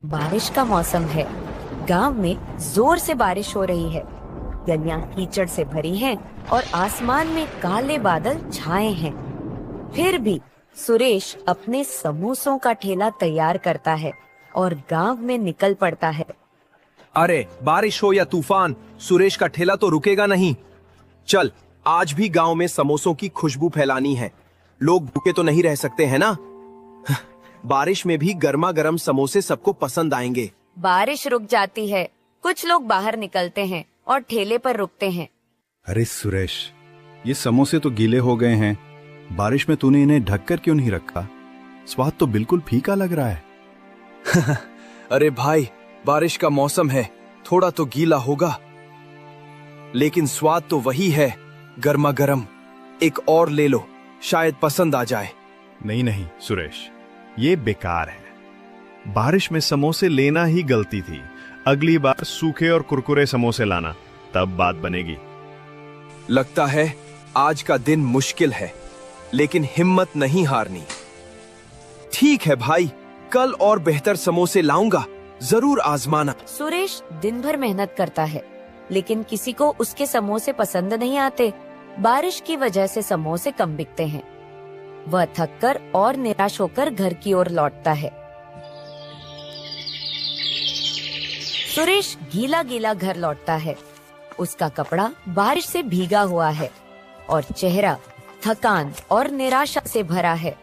बारिश का मौसम है। गांव में जोर से बारिश हो रही है। गलियां कीचड़ से भरी हैं और आसमान में काले बादल छाए हैं। फिर भी सुरेश अपने समोसों का ठेला तैयार करता है और गांव में निकल पड़ता है। अरे बारिश हो या तूफान, सुरेश का ठेला तो रुकेगा नहीं। चल, आज भी गांव में समोसों की खुशबू फैलानी है। लोग भूखे तो नहीं रह सकते हैं ना। बारिश में भी गर्मा गर्म समोसे सबको पसंद आएंगे। बारिश रुक जाती है। कुछ लोग बाहर निकलते हैं और ठेले पर रुकते हैं। अरे सुरेश, ये समोसे तो गीले हो गए हैं। बारिश में तूने इन्हें ढककर क्यों नहीं रखा? स्वाद तो बिल्कुल फीका लग रहा है। अरे भाई, बारिश का मौसम है, थोड़ा तो गीला होगा, लेकिन स्वाद तो वही है, गर्मा गर्म। एक और ले लो, शायद पसंद आ जाए। नहीं नहीं सुरेश, ये बेकार है। बारिश में समोसे लेना ही गलती थी। अगली बार सूखे और कुरकुरे समोसे लाना, तब बात बनेगी। लगता है आज का दिन मुश्किल है, लेकिन हिम्मत नहीं हारनी। ठीक है भाई, कल और बेहतर समोसे लाऊंगा, जरूर आजमाना। सुरेश दिन भर मेहनत करता है, लेकिन किसी को उसके समोसे पसंद नहीं आते। बारिश की वजह से समोसे कम बिकते हैं। वह थककर और निराश होकर घर की ओर लौटता है। सुरेश गीला गीला घर लौटता है। उसका कपड़ा बारिश से भीगा हुआ है और चेहरा थकान और निराशा से भरा है।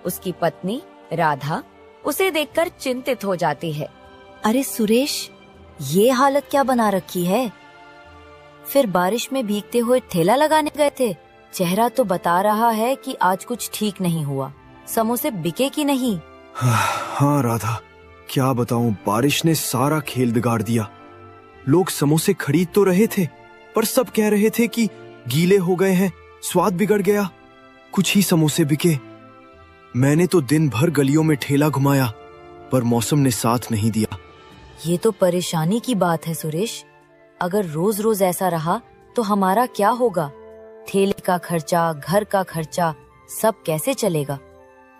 उसकी पत्नी राधा उसे देखकर चिंतित हो जाती है। अरे सुरेश, ये हालत क्या बना रखी है? फिर बारिश में भीगते हुए ठेला लगाने गए थे। चेहरा तो बता रहा है कि आज कुछ ठीक नहीं हुआ। समोसे बिके कि नहीं? हाँ राधा, क्या बताऊं, बारिश ने सारा खेल बिगाड़ दिया। लोग समोसे खरीद तो रहे थे, पर सब कह रहे थे कि गीले हो गए हैं, स्वाद बिगड़ गया। कुछ ही समोसे बिके। मैंने तो दिन भर गलियों में ठेला घुमाया, पर मौसम ने साथ नहीं दिया। ये तो परेशानी की बात है सुरेश। अगर रोज रोज ऐसा रहा तो हमारा क्या होगा? ठेले का खर्चा, घर का खर्चा, सब कैसे चलेगा?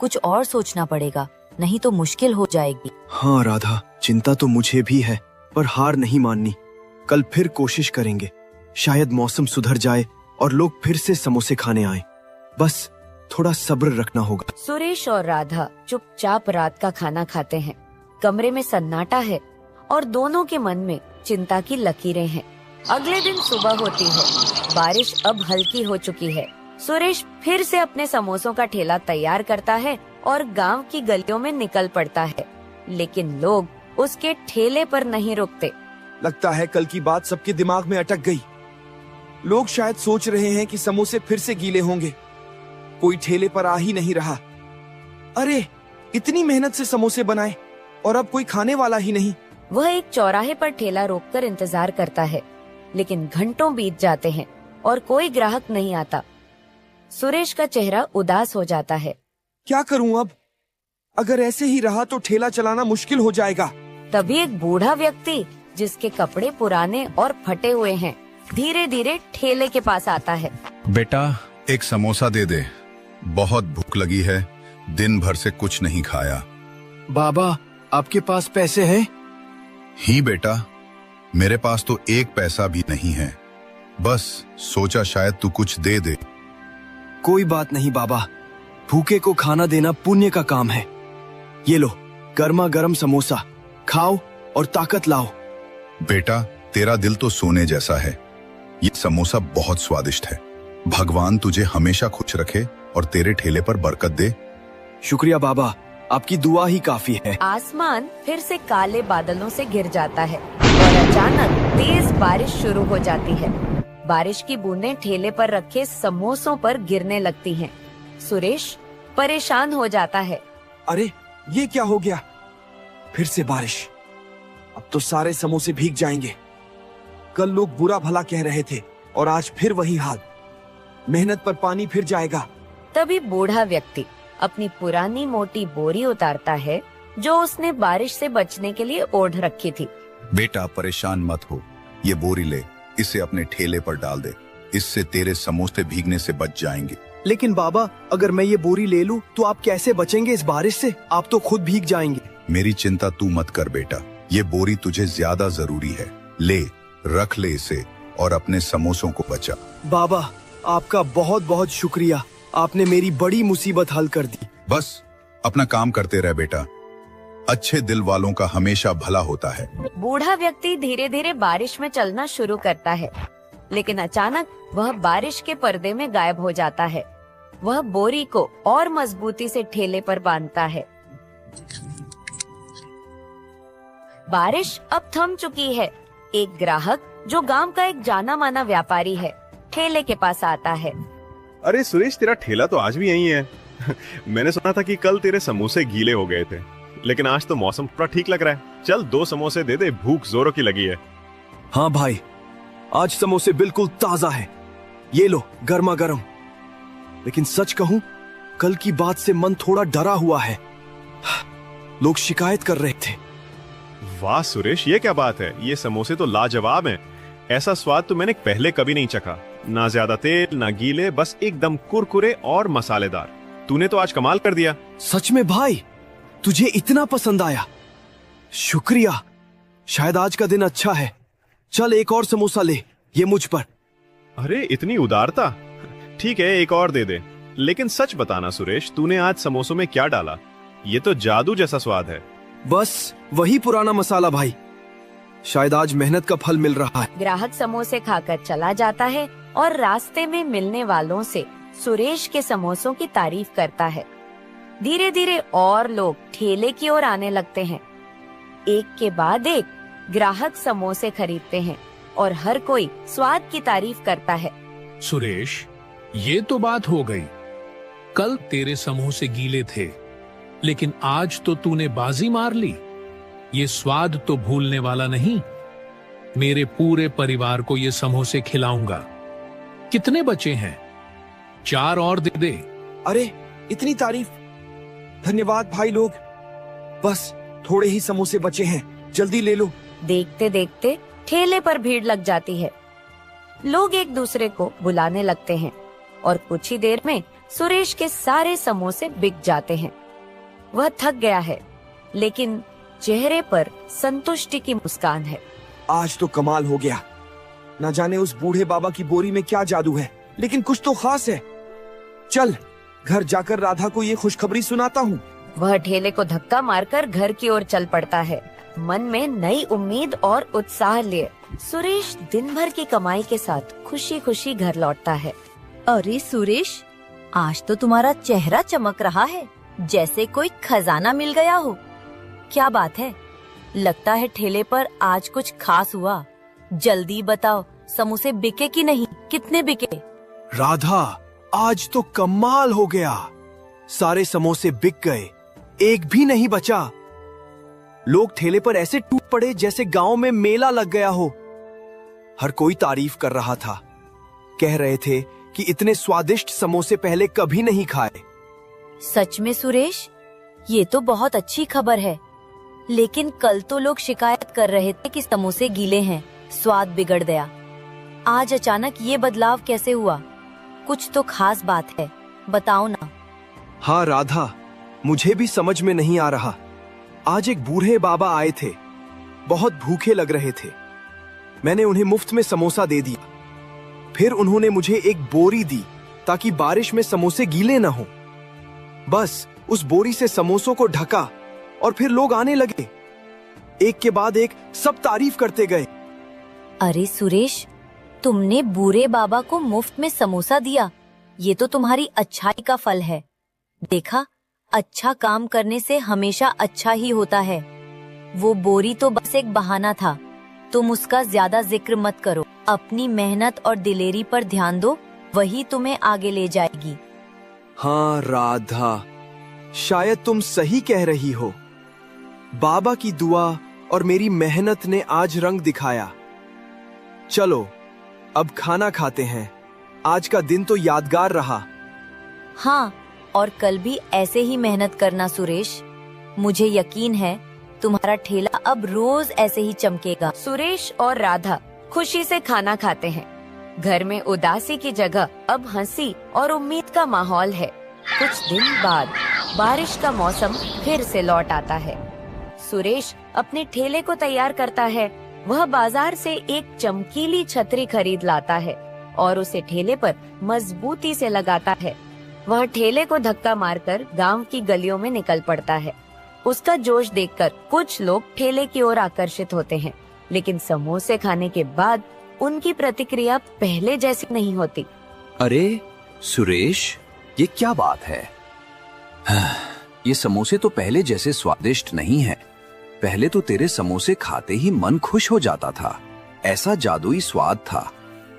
कुछ और सोचना पड़ेगा, नहीं तो मुश्किल हो जाएगी। हाँ राधा, चिंता तो मुझे भी है, पर हार नहीं माननी। कल फिर कोशिश करेंगे। शायद मौसम सुधर जाए और लोग फिर से समोसे खाने आए। बस थोड़ा सब्र रखना होगा। सुरेश और राधा चुपचाप रात का खाना खाते हैं। कमरे में सन्नाटा है और दोनों के मन में चिंता की लकीरें हैं। अगले दिन सुबह होती है। बारिश अब हल्की हो चुकी है। सुरेश फिर से अपने समोसों का ठेला तैयार करता है और गांव की गलियों में निकल पड़ता है, लेकिन लोग उसके ठेले पर नहीं रुकते। लगता है कल की बात सबके दिमाग में अटक गई। लोग शायद सोच रहे हैं कि समोसे फिर से गीले होंगे। कोई ठेले पर आ ही नहीं रहा। अरे, इतनी मेहनत से समोसे बनाए और अब कोई खाने वाला ही नहीं। वह एक चौराहे पर ठेला रोककर इंतजार करता है, लेकिन घंटों बीत जाते हैं और कोई ग्राहक नहीं आता। सुरेश का चेहरा उदास हो जाता है। क्या करूं अब? अगर ऐसे ही रहा तो ठेला चलाना मुश्किल हो जाएगा। तभी एक बूढ़ा व्यक्ति, जिसके कपड़े पुराने और फटे हुए हैं, धीरे धीरे ठेले के पास आता है। बेटा, एक समोसा दे दे, बहुत भूख लगी है, दिन भर से कुछ नहीं खाया। बाबा, आपके पास पैसे हैं? ही बेटा, मेरे पास तो एक पैसा भी नहीं है। बस सोचा शायद तू कुछ दे दे। कोई बात नहीं बाबा, भूखे को खाना देना पुण्य का काम है। ये लो, गर्मा गर्म समोसा खाओ और ताकत लाओ। बेटा, तेरा दिल तो सोने जैसा है। ये समोसा बहुत स्वादिष्ट है। भगवान तुझे हमेशा खुश रखे और तेरे ठेले पर बरकत दे। शुक्रिया बाबा, आपकी दुआ ही काफी है। आसमान फिर से काले बादलों से घिर जाता है और अचानक तेज बारिश शुरू हो जाती है। बारिश की बूंदें ठेले पर रखे समोसों पर गिरने लगती हैं। सुरेश परेशान हो जाता है। अरे, ये क्या हो गया? फिर से बारिश। अब तो सारे समोसे भीग जाएंगे। कल लोग बुरा भला कह रहे थे और आज फिर वही हाल। मेहनत पर पानी फिर जाएगा। तभी बूढ़ा व्यक्ति अपनी पुरानी मोटी बोरी उतारता है, जो उसने बारिश से बचने के लिए ओढ़ रखी थी। बेटा, परेशान मत हो, ये बोरी ले, इसे अपने ठेले पर डाल दे। इससे तेरे समोसे भीगने से बच जाएंगे। लेकिन बाबा, अगर मैं ये बोरी ले लूं तो आप कैसे बचेंगे इस बारिश से? आप तो खुद भीग जाएंगे। मेरी चिंता तू मत कर बेटा, ये बोरी तुझे ज्यादा जरूरी है। ले, रख ले इसे और अपने समोसों को बचा। बाबा, आपका बहुत बहुत शुक्रिया, आपने मेरी बड़ी मुसीबत हल कर दी। बस अपना काम करते रह बेटा, अच्छे दिल वालों का हमेशा भला होता है। बूढ़ा व्यक्ति धीरे धीरे बारिश में चलना शुरू करता है, लेकिन अचानक वह बारिश के पर्दे में गायब हो जाता है। वह बोरी को और मजबूती से ठेले पर बांधता है। बारिश अब थम चुकी है। एक ग्राहक जो गांव का एक जाना माना व्यापारी है, ठेले के पास आता है। अरे सुरेश, तेरा ठेला तो आज भी यही है। मैंने सुना था कि कल तेरे समोसे गीले हो गए थे, लेकिन आज तो मौसम पूरा ठीक लग रहा है। चल 2 समोसे दे दे, भूख जोरों की लगी है। हाँ भाई, आज समोसे बिल्कुल ताजा है, ये लो गर्मा गर्म। लेकिन सच कहूं, कल की बात से मन थोड़ा डरा हुआ है। लोग शिकायत कर रहे थे। वाह सुरेश, ये क्या बात है? ये समोसे तो लाजवाब हैं। ऐसा स्वाद तो मैंने पहले कभी नहीं चखा। ना ज्यादा तेल, ना गीले, बस एकदम कुरकुरे और मसालेदार। तूने तो आज कमाल कर दिया। सच में भाई, तुझे इतना पसंद आया? शुक्रिया, शायद आज का दिन अच्छा है। चल एक और समोसा ले, ये मुझ पर। अरे इतनी उदारता। ठीक है, एक और दे दे। लेकिन सच बताना सुरेश, तूने आज समोसों में क्या डाला? ये तो जादू जैसा स्वाद है। बस वही पुराना मसाला भाई, शायद आज मेहनत का फल मिल रहा है। ग्राहक समोसे खाकर चला जाता है और रास्ते में मिलने वालों से सुरेश के समोसों की तारीफ करता है। धीरे धीरे और लोग ठेले की ओर आने लगते हैं। एक के बाद एक ग्राहक समोसे खरीदते हैं और हर कोई स्वाद की तारीफ करता है। सुरेश, ये तो बात हो गई। कल तेरे समोसे गीले थे, लेकिन आज तो तूने बाजी मार ली। ये स्वाद तो भूलने वाला नहीं। मेरे पूरे परिवार को ये समोसे खिलाऊंगा। कितने बचे हैं? 4 और दे दे। अरे इतनी तारीफ, धन्यवाद भाई लोग। बस थोड़े ही समोसे बचे हैं, जल्दी ले लो। देखते देखते ठेले पर भीड़ लग जाती है। लोग एक दूसरे को बुलाने लगते हैं और कुछ ही देर में सुरेश के सारे समोसे बिक जाते हैं। वह थक गया है, लेकिन चेहरे पर संतुष्टि की मुस्कान है। आज तो कमाल हो गया। न जाने उस बूढ़े बाबा की बोरी में क्या जादू है, लेकिन कुछ तो खास है। चल घर जाकर राधा को ये खुशखबरी सुनाता हूँ। वह ठेले को धक्का मारकर घर की ओर चल पड़ता है, मन में नई उम्मीद और उत्साह लिए। सुरेश दिन भर की कमाई के साथ खुशी खुशी घर लौटता है। अरे सुरेश, आज तो तुम्हारा चेहरा चमक रहा है, जैसे कोई खजाना मिल गया हो। क्या बात है? लगता है ठेले पर आज कुछ खास हुआ। जल्दी बताओ, समोसे बिके कि नहीं? कितने बिके? राधा, आज तो कमाल हो गया। सारे समोसे बिक गए, एक भी नहीं बचा। लोग ठेले पर ऐसे टूट पड़े जैसे गांव में मेला लग गया हो। हर कोई तारीफ कर रहा था, कह रहे थे कि इतने स्वादिष्ट समोसे पहले कभी नहीं खाए। सच में सुरेश, ये तो बहुत अच्छी खबर है। लेकिन कल तो लोग शिकायत कर रहे थे कि समोसे गीले हैं, स्वाद बिगड़ गया। आज अचानक ये बदलाव कैसे हुआ? कुछ तो खास बात है, बताओ ना। हाँ राधा, मुझे भी समझ में नहीं आ रहा। आज एक बूढ़े बाबा आए थे, बहुत भूखे लग रहे थे। मैंने उन्हें मुफ्त में समोसा दे दिया। फिर उन्होंने मुझे एक बोरी दी ताकि बारिश में समोसे गीले न हो। बस उस बोरी से समोसों को ढका और फिर लोग आने लगे। एक के बाद एक सब तारीफ करते गए। अरे सुरेश, तुमने बूढ़े बाबा को मुफ्त में समोसा दिया, ये तो तुम्हारी अच्छाई का फल है। देखा, अच्छा काम करने से हमेशा अच्छा ही होता है। वो बोरी तो बस एक बहाना था, तुम उसका ज्यादा जिक्र मत करो। अपनी मेहनत और दिलेरी पर ध्यान दो, वही तुम्हें आगे ले जाएगी। हाँ राधा, शायद तुम सही कह रही हो। बाबा की दुआ और मेरी मेहनत ने आज रंग दिखाया। चलो अब खाना खाते हैं। आज का दिन तो यादगार रहा। हाँ, और कल भी ऐसे ही मेहनत करना सुरेश। मुझे यकीन है तुम्हारा ठेला अब रोज ऐसे ही चमकेगा। सुरेश और राधा खुशी से खाना खाते हैं। घर में उदासी की जगह अब हंसी और उम्मीद का माहौल है। कुछ दिन बाद बारिश का मौसम फिर से लौट आता है। सुरेश अपने ठेले को तैयार करता है। वह बाजार से एक चमकीली छतरी खरीद लाता है और उसे ठेले पर मजबूती से लगाता है। वह ठेले को धक्का मारकर गांव की गलियों में निकल पड़ता है। उसका जोश देखकर कुछ लोग ठेले की ओर आकर्षित होते हैं, लेकिन समोसे खाने के बाद उनकी प्रतिक्रिया पहले जैसी नहीं होती। अरे सुरेश, ये क्या बात है? ये समोसे तो पहले जैसे स्वादिष्ट नहीं है। पहले तो तेरे समोसे खाते ही मन खुश हो जाता था, ऐसा जादुई स्वाद था।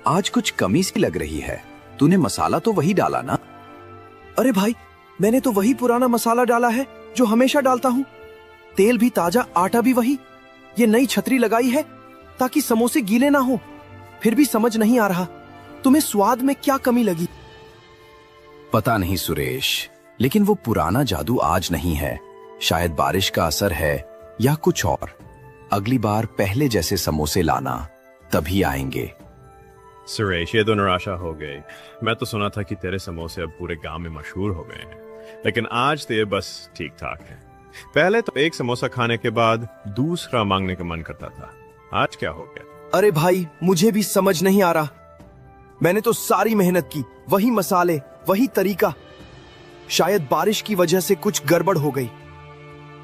आज कुछ कमी सी लग रही है। तूने मसाला तो वही डाला ना? अरे भाई, मैंने तो वही पुराना मसाला डाला है जो हमेशा डालता हूँ। तेल भी ताजा, आटा भी वही। ये नई छतरी लगाई है ताकि समोसे गीले ना हो। फिर भी समझ नहीं आ रहा, तुम्हें स्वाद में क्या कमी लगी? पता नहीं सुरेश, लेकिन वो पुराना जादू आज नहीं है। शायद बारिश का असर है या कुछ और। अगली बार पहले जैसे समोसे लाना, तभी आएंगे। सुरेश, ये तो निराशा हो गई। मैं तो सुना था कि तेरे समोसे अब पूरे गांव में मशहूर हो गए हैं, लेकिन आज तो ये बस ठीक ठाक है। पहले तो एक समोसा खाने के बाद दूसरा मांगने का मन करता था, आज क्या हो गया? अरे भाई, मुझे भी समझ नहीं आ रहा। मैंने तो सारी मेहनत की, वही मसाले, वही तरीका। शायद बारिश की वजह से कुछ गड़बड़ हो गई।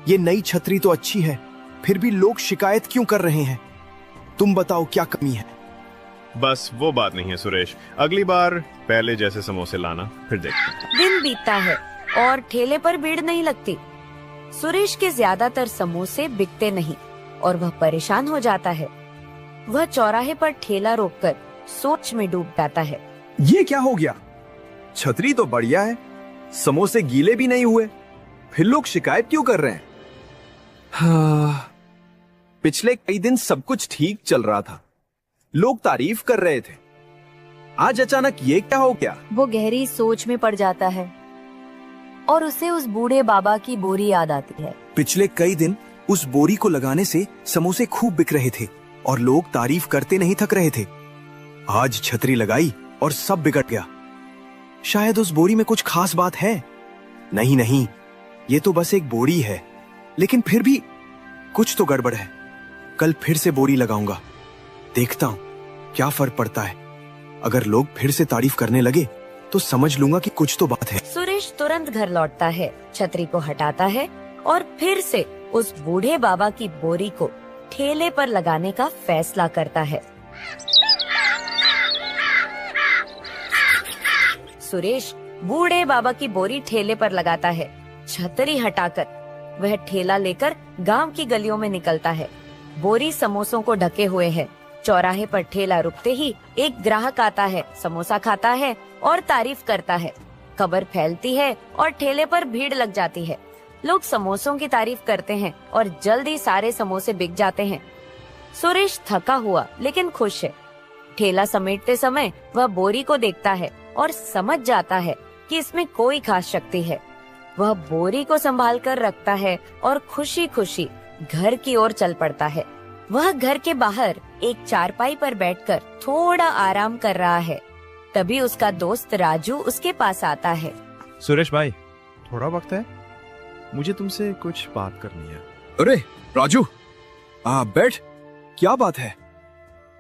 ये नई छतरी तो अच्छी है, फिर भी लोग शिकायत क्यों कर रहे हैं? तुम बताओ क्या कमी है? बस वो बात नहीं है सुरेश, अगली बार पहले जैसे समोसे लाना, फिर देखते हैं। दिन बीतता है और ठेले पर भीड़ नहीं लगती। सुरेश के ज्यादातर समोसे बिकते नहीं और वह परेशान हो जाता है। वह चौराहे पर ठेला रोककर सोच में डूब जाता है। ये क्या हो गया? छतरी तो बढ़िया है, समोसे गीले भी नहीं हुए, फिर लोग शिकायत क्यों कर रहे हैं? पिछले कई दिन सब कुछ ठीक चल रहा था, लोग तारीफ कर रहे थे। आज अचानक ये क्या हो गया? वो गहरी सोच में पड़ जाता है और उसे उस बूढ़े बाबा की बोरी याद आती है। पिछले कई दिन उस बोरी को लगाने से समोसे खूब बिक रहे थे और लोग तारीफ करते नहीं थक रहे थे। आज छतरी लगाई और सब बिगड़ गया। शायद उस बोरी में कुछ खास बात है। नहीं नहीं, ये तो बस एक बोरी है, लेकिन फिर भी कुछ तो गड़बड़ है। कल फिर से बोरी लगाऊंगा, देखता हूं क्या फर्क पड़ता है। अगर लोग फिर से तारीफ करने लगे तो समझ लूंगा कि कुछ तो बात है। सुरेश तुरंत घर लौटता है, छतरी को हटाता है और फिर से उस बूढ़े बाबा की बोरी को ठेले पर लगाने का फैसला करता है। सुरेश बूढ़े बाबा की बोरी ठेले पर लगाता है। छतरी हटाकर वह ठेला लेकर गांव की गलियों में निकलता है। बोरी समोसों को ढके हुए है। चौराहे पर ठेला रुकते ही एक ग्राहक आता है, समोसा खाता है और तारीफ करता है। खबर फैलती है और ठेले पर भीड़ लग जाती है। लोग समोसों की तारीफ करते हैं और जल्दी सारे समोसे बिक जाते हैं। सुरेश थका हुआ लेकिन खुश है। ठेला समेटते समय वह बोरी को देखता है और समझ जाता है कि इसमें कोई खास शक्ति है। वह बोरी को संभाल कर रखता है और खुशी खुशी घर की ओर चल पड़ता है। वह घर के बाहर एक चारपाई पर बैठकर थोड़ा आराम कर रहा है। तभी उसका दोस्त राजू उसके पास आता है। सुरेश भाई, थोड़ा वक्त है? मुझे तुमसे कुछ बात करनी है। अरे राजू, बैठ। क्या बात है?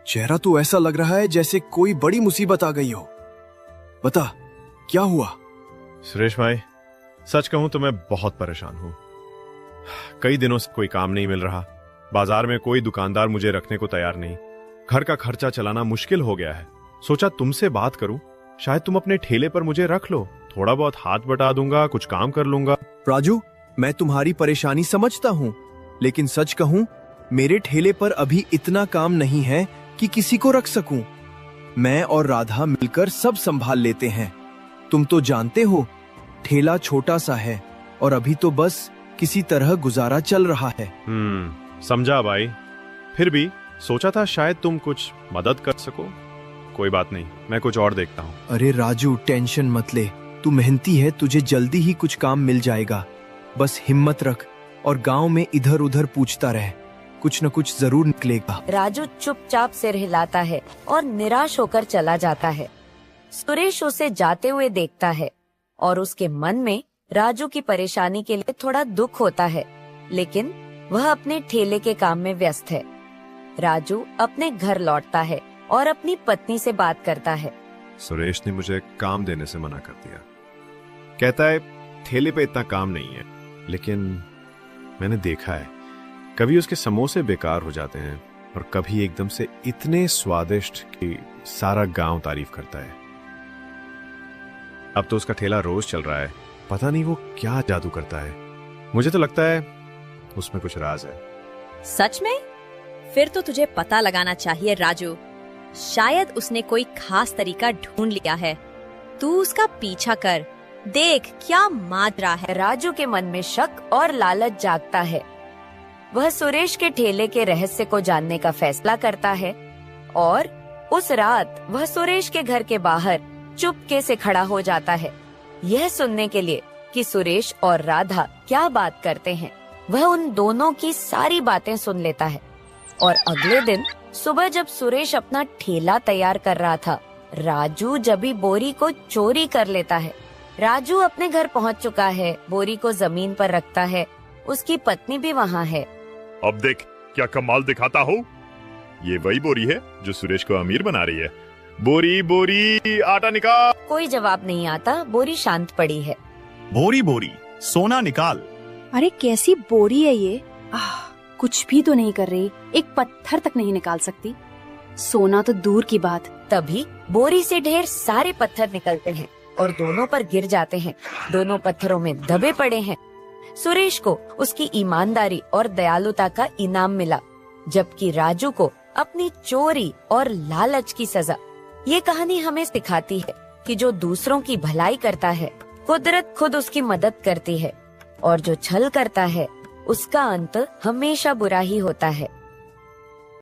चेहरा तो ऐसा लग रहा है जैसे कोई बड़ी मुसीबत आ गई हो। बता, क्या हुआ? सुरेश भाई, सच कहूं तो मैं बहुत परेशान हूं। कई दिनों से कोई काम नहीं मिल रहा। बाजार में कोई दुकानदार मुझे रखने को तैयार नहीं। घर का खर्चा चलाना मुश्किल हो गया है। सोचा तुमसे बात करूं, शायद तुम अपने ठेले पर मुझे रख लो। थोड़ा बहुत हाथ बटा दूंगा, कुछ काम कर लूंगा। राजू, मैं तुम्हारी परेशानी समझता हूँ, लेकिन सच कहूँ मेरे ठेले पर अभी इतना काम नहीं है कि किसी को रख सकूं। मैं और राधा मिलकर सब संभाल लेते हैं। तुम तो जानते हो, ठेला छोटा सा है और अभी तो बस किसी तरह गुजारा चल रहा है। समझा भाई। फिर भी सोचा था शायद तुम कुछ मदद कर सको। कोई बात नहीं, मैं कुछ और देखता हूँ। अरे राजू, टेंशन मत ले। तू मेहनती है, तुझे जल्दी ही कुछ काम मिल जाएगा। बस हिम्मत रख और गांव में इधर उधर पूछता रह, कुछ न कुछ जरूर निकलेगा। राजू चुपचाप सिर हिलाता है और निराश होकर चला जाता है। सुरेश उसे जाते हुए देखता है और उसके मन में राजू की परेशानी के लिए थोड़ा दुख होता है, लेकिन वह अपने ठेले के काम में व्यस्त है। राजू अपने घर लौटता है और अपनी पत्नी से बात करता है। सुरेश ने मुझे काम देने से मना कर दिया। कहता है ठेले पे इतना काम नहीं है, लेकिन मैंने देखा है कभी उसके समोसे बेकार हो जाते हैं और कभी एकदम से इतने स्वादिष्ट कि सारा गांव तारीफ करता है। अब तो उसका ठेला रोज चल रहा है, पता नहीं वो क्या जादू करता है। मुझे तो लगता है उसमें कुछ राज है। सच में? फिर तो तुझे पता लगाना चाहिए राजू। शायद उसने कोई खास तरीका ढूंढ लिया है। तू उसका पीछा कर, देख क्या माजरा है। राजू के मन में शक और लालच जागता है। वह सुरेश के ठेले के रहस्य को जानने का फैसला करता है और उस रात वह सुरेश के घर के बाहर चुपके से खड़ा हो जाता है, यह सुनने के लिए कि सुरेश और राधा क्या बात करते हैं। वह उन दोनों की सारी बातें सुन लेता है और अगले दिन सुबह जब सुरेश अपना ठेला तैयार कर रहा था, राजू जबी बोरी को चोरी कर लेता है। राजू अपने घर पहुंच चुका है, बोरी को जमीन पर रखता है। उसकी पत्नी भी वहाँ है। अब देख क्या कमाल दिखाता हो। ये वही बोरी है जो सुरेश को अमीर बना रही है। बोरी बोरी आटा निकाल। कोई जवाब नहीं आता, बोरी शांत पड़ी है। बोरी बोरी सोना निकाल। अरे कैसी बोरी है ये? कुछ भी तो नहीं कर रही, एक पत्थर तक नहीं निकाल सकती, सोना तो दूर की बात। तभी बोरी से ढेर सारे पत्थर निकलते हैं और दोनों पर गिर जाते हैं। दोनों पत्थरों में दबे पड़े हैं। सुरेश को उसकी ईमानदारी और दयालुता का इनाम मिला, जबकि राजू को अपनी चोरी और लालच की सजा। ये कहानी हमें सिखाती है कि जो दूसरों की भलाई करता है, कुदरत खुद उसकी मदद करती है, और जो छल करता है उसका अंत हमेशा बुरा ही होता है।